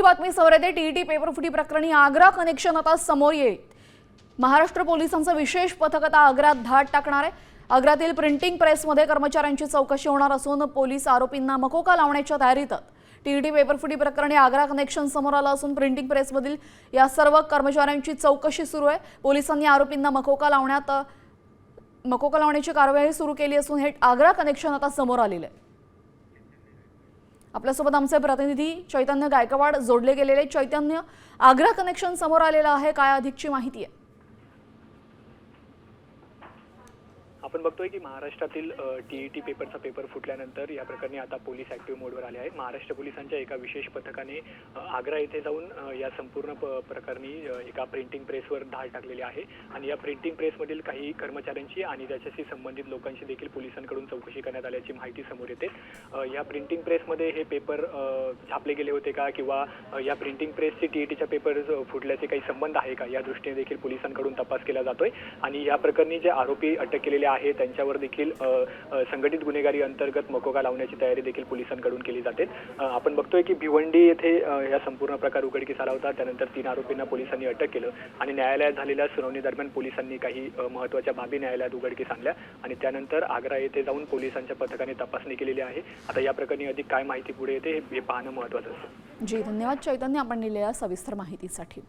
मोठी बातमी समोर येते। टीईटी पेपर फुटी प्रकरणी आग्रा कनेक्शन आता समोर येईल। महाराष्ट्र पोलिसांचं विशेष पथक आता आग्र्यात धाड टाकणार आहे। आग्र्यातील प्रिंटिंग प्रेसमध्ये कर्मचाऱ्यांची चौकशी होणार असून पोलीस आरोपींना मकोका लावण्याच्या तयारीत आहेत। टीईटी पेपर फुटी प्रकरणी आग्रा कनेक्शन समोर आलं असून प्रिंटिंग प्रेसमधील या सर्व कर्मचाऱ्यांची चौकशी सुरू आहे। पोलिसांनी आरोपींना मकोका लावण्याची कारवाई सुरू केली असून हे आग्रा कनेक्शन आता समोर आलेलं आहे। आपल्यासोबत आमचे प्रतिनिधी चैतन्य गायकवाड जोडले गेलेले। चैतन्य, आग्रा कनेक्शन समोर आलेलं आहे, काय अधिकची माहिती आहे? आपण बघतोय की महाराष्ट्रातील टीईटी पेपरचा पेपर फुटल्यानंतर या प्रकरणी आता पोलीस ऍक्टिव्ह मोडवर आले आहे। महाराष्ट्र पोलिसांच्या एका विशेष पथकाने आग्रा येथे जाऊन या संपूर्ण प्रकरणी एका प्रिंटिंग प्रेसवर धाड टाकलेली आहे आणि या प्रिंटिंग प्रेसमधील काही कर्मचाऱ्यांची आणि त्याच्याशी संबंधित लोकांची देखील पोलिसांकडून चौकशी करण्यात आल्याची माहिती समोर येते। या प्रिंटिंग प्रेसमध्ये हे पेपर छापले गेले होते का किंवा या प्रिंटिंग प्रेसचे टीईटीच्या पेपर फुटल्याचे काही संबंध आहे का, या दृष्टीने देखील पोलिसांकडून तपास केला जातोय आणि या प्रकरणी जे आरोपी अटक केलेले आहे त्यांच्यावर देखील संघटित गुन्हेगारी अंतर्गत मकोका लावण्याची तयारी देखील पोलिसांकडून केली जाते। आपण बघतोय की भिवंडी येथे या संपूर्ण प्रकार उघडकीस आला होता। त्यानंतर 3 आरोपींना पोलिसांनी अटक केलं आणि न्यायालयात झालेल्या सुनावणी दरम्यान पोलिसांनी काही महत्त्वाच्या बाबी न्यायालयात उघडकीस आणल्या आणि त्यानंतर आग्रा येथे जाऊन पोलिसांच्या पथकाने तपासणी केलेली आहे। आता या प्रकरणी अधिक काय माहिती पुढे येते हे पाहणं महत्त्वाचं आहे। जी, धन्यवाद चैतन्य, आपण दिलेल्या सविस्तर माहितीसाठी।